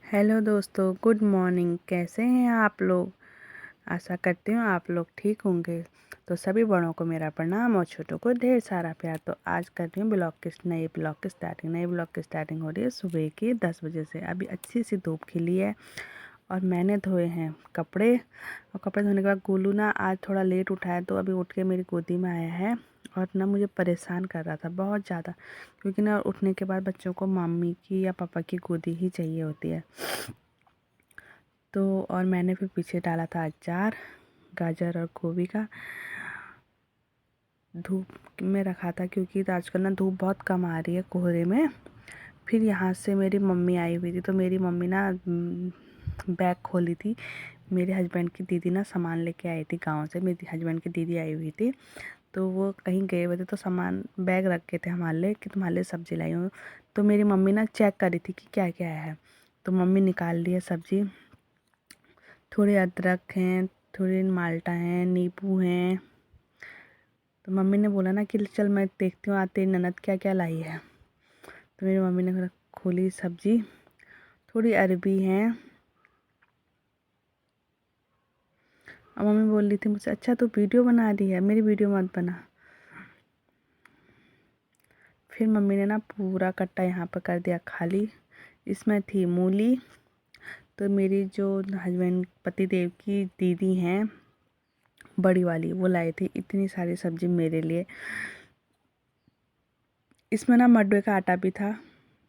Hello दोस्तों, good morning. कैसे हैं आप लोग? आशा करती हूँ आप लोग ठीक होंगे। तो सभी बड़ों को मेरा प्रणाम और छोटों को ढेर सारा प्यार। तो आज कर रही हूँ नए ब्लॉग की स्टार्टिंग। नए ब्लॉग की स्टार्टिंग हो रही है सुबह के 10 बजे से। अभी अच्छी सी धूप खिली है और मैंने धोए हैं कपड़े। और कपड़े धोने के बाद गोलू ना आज थोड़ा लेट उठा है, तो अभी उठ के मेरी गोदी में आया है और ना मुझे परेशान कर रहा था बहुत ज़्यादा, क्योंकि ना उठने के बाद बच्चों को मम्मी की या पापा की गोदी ही चाहिए होती है। तो और मैंने फिर पीछे डाला था अचार गाजर और गोभी का, धूप में रखा था क्योंकि आजकल ना धूप बहुत कम आ रही है कोहरे में। फिर यहाँ से मेरी मम्मी आई हुई थी, तो मेरी मम्मी ना बैग खोली थी। मेरे हस्बैंड की दीदी ना सामान लेके आई थी गांव से। मेरी हस्बैंड की दीदी आई हुई थी, तो वो कहीं गए हुए थे, तो सामान बैग रख के थे हमारे लिए कि तुम्हारे लिए सब्ज़ी लाई हूँ। तो मेरी मम्मी ना चेक कर रही थी कि क्या क्या है। तो मम्मी निकाल ली है सब्ज़ी। थोड़े अदरक हैं, थोड़ी माल्टा हैं, नींबू हैं। तो मम्मी ने बोला ना कि चल मैं देखती हूँ आज तेरी ननद क्या क्या लाई है। तो मेरी मम्मी ने खोली सब्ज़ी। थोड़ी अरबी हैं। और मम्मी बोल रही थी मुझसे, अच्छा तू वीडियो बना रही है, मेरी वीडियो मत बना। फिर मम्मी ने ना पूरा कट्टा यहाँ पर कर दिया खाली। इसमें थी मूली। तो मेरी जो हस्बैंड पति देव की दीदी हैं बड़ी वाली, वो लाई थी इतनी सारी सब्ज़ी मेरे लिए। इसमें ना मडवे का आटा भी था,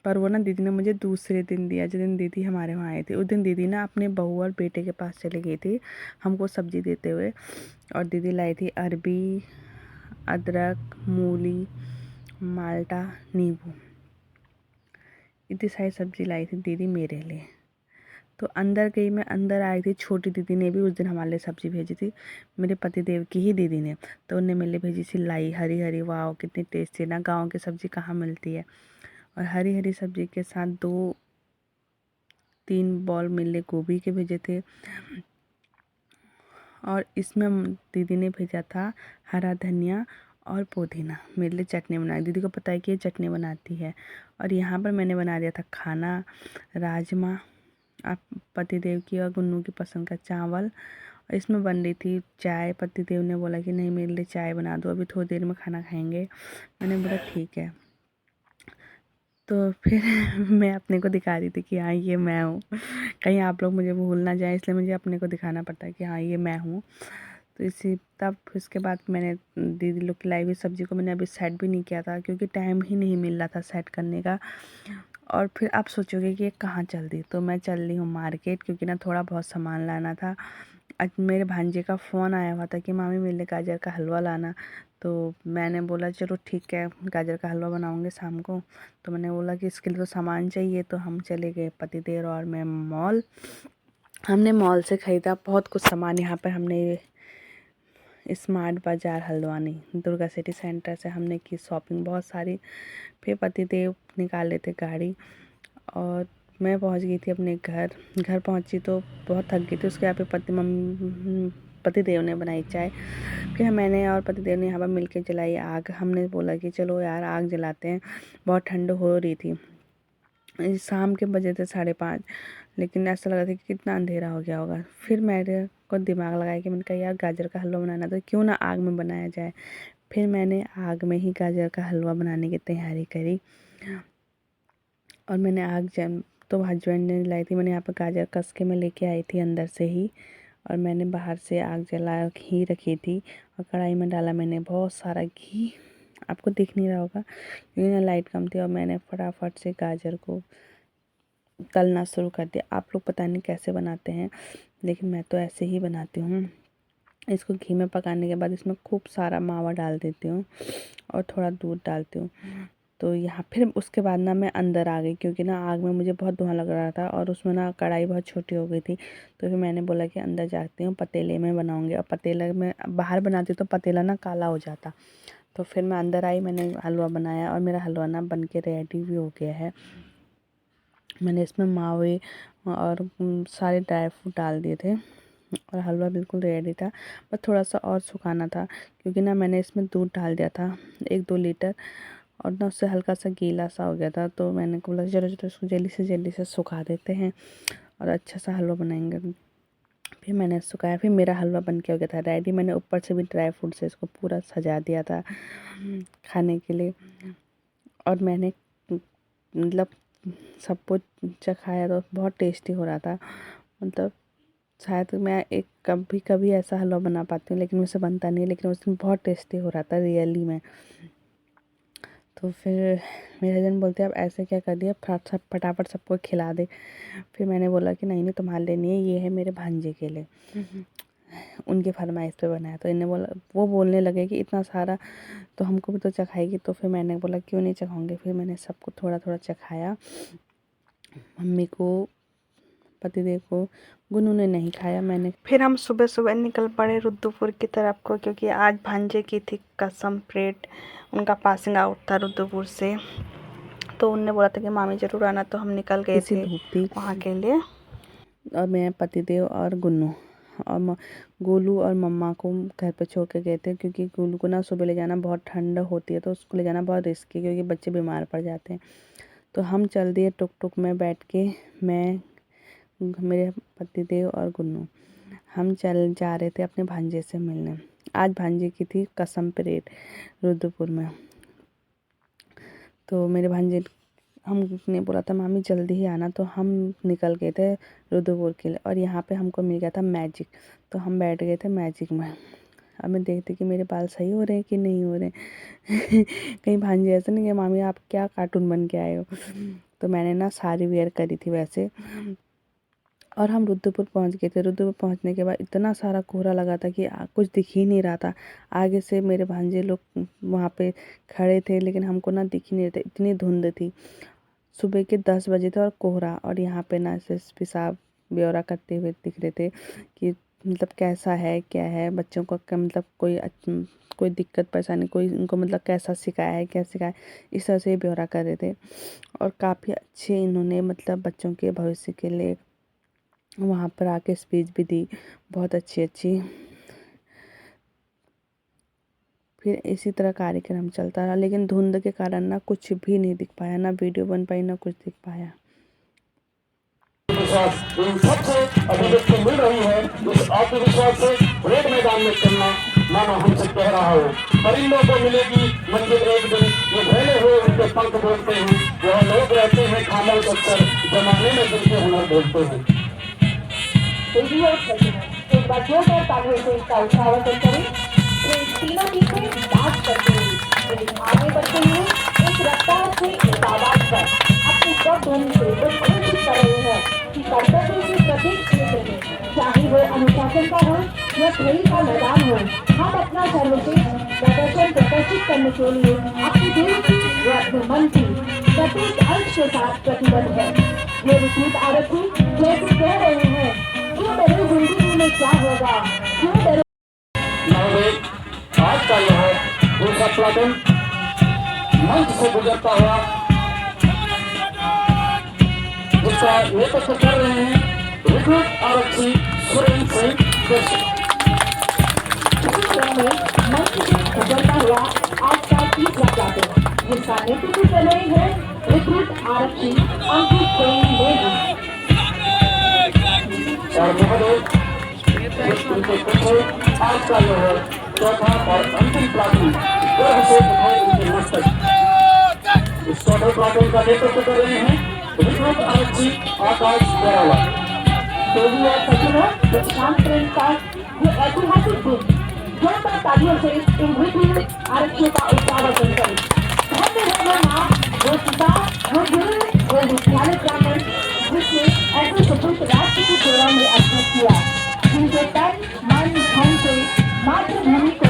पर वो ना दीदी ने मुझे दूसरे दिन दिया, जिस दिन दीदी हमारे वहाँ आई थी। उस दिन दीदी ना अपने बहू और बेटे के पास चली गई थी हमको सब्ज़ी देते हुए। और दीदी लाई थी अरबी, अदरक, मूली, माल्टा, नींबू। इतनी सारी सब्ज़ी लाई थी दीदी मेरे लिए। तो अंदर गई, मैं अंदर आई थी। छोटी दीदी ने भी उस दिन हमारे लिए सब्ज़ी भेजी थी, मेरे पति देव की ही दीदी ने। तो उन्हें मेरे लिए भेजी थी लाई, हरी हरी। वाह कितनी टेस्टी ना, गाँव की सब्ज़ी कहाँ मिलती है। और हरी हरी सब्ज़ी के साथ 2-3 बॉल मिले गोभी के भेजे थे। और इसमें दीदी ने भेजा था हरा धनिया और पुदीना। मेरे लिए चटनी बनाई, दीदी को पता है कि ये चटनी बनाती है। और यहाँ पर मैंने बना दिया था खाना, राजमा, आप पतिदेव की और गुन्नू की पसंद का चावल। और इसमें बन रही थी चाय। पतिदेव ने बोला कि नहीं मेरे लिए चाय बना दो, अभी थोड़ी देर में खाना खाएंगे। मैंने बोला ठीक है। तो फिर मैं अपने को दिखा रही थी कि हाँ ये मैं हूँ, कहीं आप लोग मुझे भूल ना जाए, इसलिए मुझे अपने को दिखाना पड़ता है कि हाँ ये मैं हूँ। तो इसी तब इसके बाद मैंने दीदी लोग की लाई हुई सब्ज़ी को मैंने अभी सेट भी नहीं किया था, क्योंकि टाइम ही नहीं मिल रहा था सेट करने का। और फिर आप सोचोगे कि ये कहाँ चल दी, तो मैं चल रही हूँ मार्केट, क्योंकि ना थोड़ा बहुत सामान लाना था। आज मेरे भांजे का फ़ोन आया हुआ था कि मामी मेरे लिए गाजर का हलवा लाना। तो मैंने बोला चलो ठीक है, गाजर का हलवा बनाऊंगे शाम को। तो मैंने बोला कि इसके लिए तो सामान चाहिए, तो हम चले गए पतिदेव और मैं मॉल। हमने मॉल से ख़रीदा बहुत कुछ सामान। यहाँ पर हमने स्मार्ट बाज़ार हल्द्वानी दुर्गा सिटी सेंटर से हमने की शॉपिंग बहुत सारी। फिर पतिदेव निकाले थे गाड़ी और मैं पहुंच गई थी अपने घर। घर पहुंची तो बहुत थक गई थी। उसके यहाँ पे पतिदेव ने बनाई चाय। फिर मैंने और पतिदेव ने यहाँ पर मिलकर जलाई आग। हमने बोला कि चलो यार आग जलाते हैं, बहुत ठंड हो रही थी। शाम के बजे थे 5:30, लेकिन ऐसा लगा था कि कितना अंधेरा हो गया होगा। फिर मेरे को दिमाग लगाया कि मैंने कहा यार गाजर का हलवा बनाना, तो क्यों ना आग में बनाया जाए। फिर मैंने आग में ही गाजर का हलवा बनाने की तैयारी करी। और मैंने आग तो हस्बैंड ने लाई थी, मैंने यहाँ पर गाजर कस के मैं लेके आई थी अंदर से ही। और मैंने बाहर से आग जला घी रखी थी और कढ़ाई में डाला मैंने बहुत सारा घी। आपको दिख नहीं रहा होगा क्योंकि ना लाइट कम थी। और मैंने फटाफट से गाजर को तलना शुरू कर दिया। आप लोग पता नहीं कैसे बनाते हैं, लेकिन मैं तो ऐसे ही बनाती हूँ। इसको घी में पकाने के बाद इसमें खूब सारा मावा डाल देती हूँ और थोड़ा दूध डालती हूँ। तो यहाँ फिर उसके बाद ना मैं अंदर आ गई, क्योंकि ना आग में मुझे बहुत धुआं लग रहा था और उसमें ना कढ़ाई बहुत छोटी हो गई थी। तो फिर मैंने बोला कि अंदर जाती हूँ, पतीले में बनाऊँगी। और पतीले में बाहर बनाती तो पतीला ना काला हो जाता। तो फिर मैं अंदर आई, मैंने हलवा बनाया और मेरा हलवा ना बन के रेडी भी हो गया है। मैंने इसमें मावे और सारे ड्राई फ्रूट डाल दिए थे और हलवा बिल्कुल रेडी था। बस थोड़ा सा और सुखाना था, क्योंकि ना मैंने इसमें दूध डाल दिया था 1-2 लीटर। और ना उससे हल्का सा गीला सा हो गया था, तो मैंने बोला चलो चलो उसको जल्दी से सुखा देते हैं और अच्छा सा हलवा बनाएंगे। फिर मैंने सुखाया, फिर मेरा हलवा बन के हो गया था रेडी। मैंने ऊपर से भी ड्राई फ्रूट से इसको पूरा सजा दिया था खाने के लिए। और मैंने मतलब सबको चखाया तो बहुत टेस्टी हो रहा था। मतलब शायद मैं एक कभी कभी ऐसा हलवा बना पाती हूँ, लेकिन मुझसे बनता नहीं, लेकिन उस दिन बहुत टेस्टी हो रहा था रियली में। तो फिर मेरे हस्बैंड बोलते हैं अब ऐसे क्या कर दिया, फटाफट सबको खिला दे। फिर मैंने बोला कि नहीं नहीं, तुम्हारे लिए नहीं है, ये है मेरे भांजे के लिए, उनकी फरमाइश पे बनाया। तो इन्हें बोला, वो बोलने लगे कि इतना सारा तो हमको भी तो चखाएगी। तो फिर मैंने बोला क्यों नहीं चखाऊंगी। फिर मैंने सबको थोड़ा थोड़ा चखाया, मम्मी को, पतिदेव को, गुनू ने नहीं खाया। मैंने फिर हम सुबह सुबह निकल पड़े रुद्रपुर की तरफ को, क्योंकि आज भांजे की थी कसम प्रेट, उनका पासिंग आउट था रुद्रपुर से। तो उनने बोला था कि मामी ज़रूर आना, तो हम निकल गए थे वहाँ के लिए। और मैं, पतिदेव और गुन्नू और गोलू और मम्मा को घर पे छोड़ के गए थे, क्योंकि गोलू को ना सुबह ले जाना बहुत ठंड होती है, तो उसको ले जाना बहुत रिस्की, क्योंकि बच्चे बीमार पड़ जाते हैं। तो हम चल दिए टुक टुक में बैठ के, मैं, मेरे पतिदेव और गुन्नू, हम चल जा रहे थे अपने भांजे से मिलने। आज भांजे की थी कसम परेड रुद्रपुर में। तो मेरे भांजे, हमने बोला था मामी जल्दी ही आना, तो हम निकल गए थे रुद्रपुर के लिए। और यहाँ पे हमको मिल गया था मैजिक, तो हम बैठ गए थे मैजिक में। अब मैं देखती कि मेरे बाल सही हो रहे हैं कि नहीं हो रहे कहीं भांजे ऐसा नहीं कि मामी आप क्या कार्टून बन के आए हो। तो मैंने ना साड़ी वेयर करी थी वैसे। और हम रुद्रपुर पहुंच गए थे। रुद्रपुर पहुंचने के बाद इतना सारा कोहरा लगा था कि कुछ दिख ही नहीं रहा था। आगे से मेरे भांजे लोग वहाँ पे खड़े थे, लेकिन हमको ना दिख ही नहीं रहे थे, इतनी धुंध थी। सुबह के 10 बजे थे और कोहरा, और यहाँ पे ना एसएसपी साहब ब्यौरा करते हुए दिख रहे थे कि मतलब कैसा है, क्या है बच्चों को, मतलब कोई दिक्कत परेशानी, कोई उनको मतलब कैसा सिखाया है, क्या सिखाया है, इस तरह से ब्यौरा कर रहे थे। और काफ़ी अच्छे इन्होंने मतलब बच्चों के भविष्य के लिए वहाँ पर आके स्पीच भी दी, बहुत अच्छी। फिर इसी तरह कार्यक्रम चलता रहा, लेकिन धुंध के कारण ना कुछ भी नहीं दिख पाया, ना वीडियो बन पाई, ना कुछ दिख पाया। इन सबसे अभिव्यक्ति मिल रही है इस आत्मविश्वास से रेड मैदान में चलना मानो हमसे कह रहा हो। परिंदों को मिलेगी मंजिल एक दिन, ये फैले हुए उनके पंख बोलते हैं, वह लोग रहते हैं खामोश अक्सर जमाने में जिनके हुनर बोलते हैं। एक बार जोरदार तालियों से इसका उत्साहवर्धन करें। तीनों टीमें डांस करते हुए एक आगे बढ़ते हुए एक रफ्तार से एक आवाज पर अपनी स्वर ध्वनि से घोषित कर रहे हैं कि कर्तव्य के प्रत्येक क्षेत्र में, चाहे वो अनुशासन का हो या खेल का मैदान हो, हम अपना सर्वश्रेष्ठ प्रदर्शन प्रदर्शित करने के लिए अपने दिल की व अपने मन की प्रत्येक अंश के साथ प्रतिबद्ध है। ये विस्तृत आरक्षी जैसे कह रहे हैं, क्यों डरे जिंदगी में क्या होगा, क्यों डरे। आज का यह दूसरा प्लाटून मंच से गुजरता हुआ जिसका नेतृत्व कर रहे हैं रिक्रूट आरक्षी सुरेंद्र सिंह। मंच से गुजरता हुआ आज का तीसरा प्लाटून जिसका नेतृत्व कर रहे हैं रिक्रूट आरक्षी अंकित सिंह। और महोदय उनके पीछे आज का यह चौथा और अंतिम प्लाटून गर्व से उठाए उनके मस्तक। इस चौथे प्लाटून का नेतृत्व कर रहे हैं रिक्रूट आरक्षी आकाश गोराला। देवी और सचिनों प्रशांत प्रेम का ये ऐतिहासिक दिन जोरदार तालियों से इन रिक्रूट आरक्षियों का उत्साहवर्धन करें। धन्य है वो माँ, वो पिता, वो गुरु, वो विद्यालय ब्राह्मण जिसने ऐसे सपूत राष्ट्र की सेवा में अर्पित किया, जिनके तन मन धन से मातृभूमि को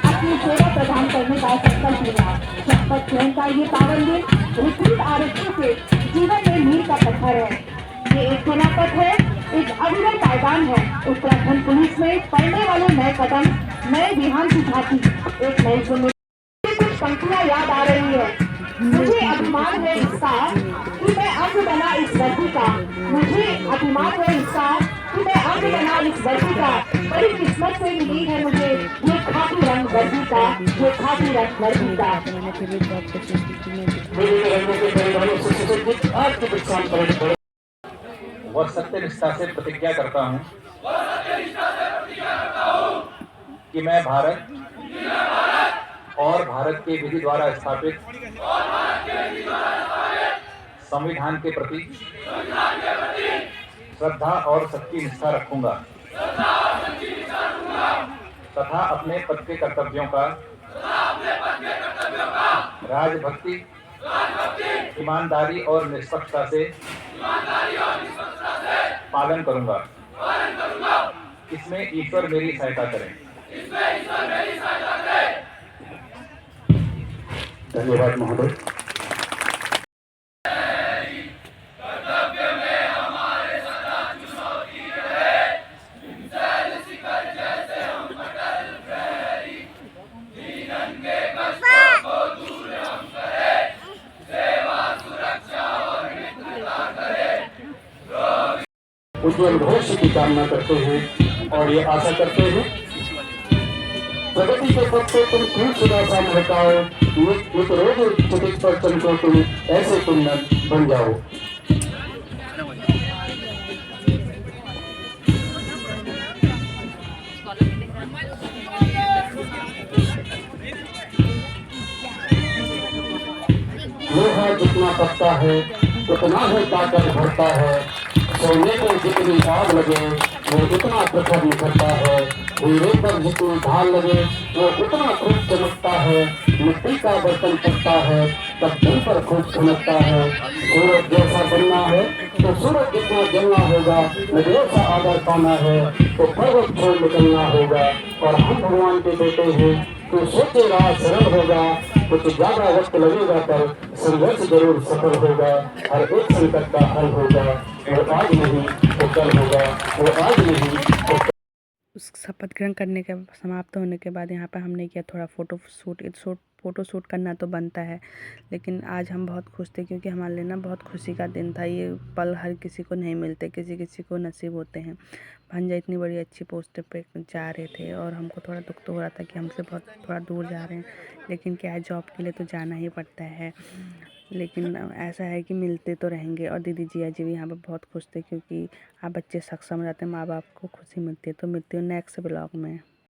अपनी सेवा प्रदान करने का संकल्प लिया। शपथ ग्रहण का ये पावन दिन रिक्रूट आरक्षियों के जीवन में मील का पत्थर है। ये एक सेनापथ है, एक अविरल पायदान है उत्तराखंड पुलिस में पड़ने वाले नए कदम, नए विहान की झांकी, एक नई जिम्मेदारी। कुछ पंक्तियां याद आ रही है। मुझे अभिमान है इसका कि मैं अंग बना इस धरती का, मुझे अभिमान है इसका कि मैं अंग बना इस धरती का। बड़ी किस्मत से मिली है मुझे ये खाकी रंग वर्दी का, ये खाकी रंग वर्दी का। मैं मेरे दिखाऊंगी। तिरंगे के परिवारों से सुसज्जित आज के विश्राम परेड व सत्यनिष्ठा से प्रतिज्ञा करता हूँ कि मैं भारत और भारत के विधि द्वारा स्थापित संविधान के प्रति श्रद्धा और सच्ची निष्ठा रखूंगा तथा अपने पद के कर्तव्यों का राजभक्ति, ईमानदारी और निष्पक्षता से पालन करूंगा। इसमें ईश्वर मेरी सहायता करें। धन्यवाद महोदय। उज्जवल भविष्य की कामना करते हैं और ये आशा करते हैं प्रगति के पथ से तुम खूब सुधा सा महकाओ, नित रोज चितित पर चमको तुम ऐसे कुंदन बन जाओ। लोहा जितना तपता है उतना ही ताकत भरता है, सोने पर जितनी आग लगे वो उतना प्रखर निखरता है, हीरे पर जितनी ढाल लगे वो उतना खूब चमकता है, मिट्टी का बर्तन फटता है तब दिल पर खूब चमकता है। सूरज जैसा बनना है तो सूरज जितना जलना होगा, नदियों सा आदर पाना है तो पर्वत छोड़ निकलना होगा। और हम भगवान के बेटे हैं तो सोचे राह सरल होगा, कुछ ज्यादा वक्त लगेगा पर संघर्ष जरूर सफल होगा। हर एक संकट का हल होगा, वो आज नहीं तो कल होगा, वो आज नहीं तो कल। उस शपथ ग्रहण करने के समाप्त होने के बाद यहाँ पर हमने किया थोड़ा फ़ोटो शूट करना तो बनता है, लेकिन आज हम बहुत खुश थे क्योंकि हमारे लिए ना बहुत खुशी का दिन था। ये पल हर किसी को नहीं मिलते, किसी किसी को नसीब होते हैं। भांजा इतनी बड़ी अच्छी पोस्ट पे जा रहे थे और हमको थोड़ा दुख तो हो रहा था कि हमसे बहुत थोड़ा दूर जा रहे हैं, लेकिन क्या है, जॉब के लिए तो जाना ही पड़ता है। लेकिन ऐसा है कि मिलते तो रहेंगे। और दीदी जिया जी भी यहाँ पर बहुत खुश थे क्योंकि आप बच्चे सक्षम हो जाते हैं, माँ बाप को खुशी मिलती है। तो मिलती हूँ नेक्स्ट ब्लॉग में।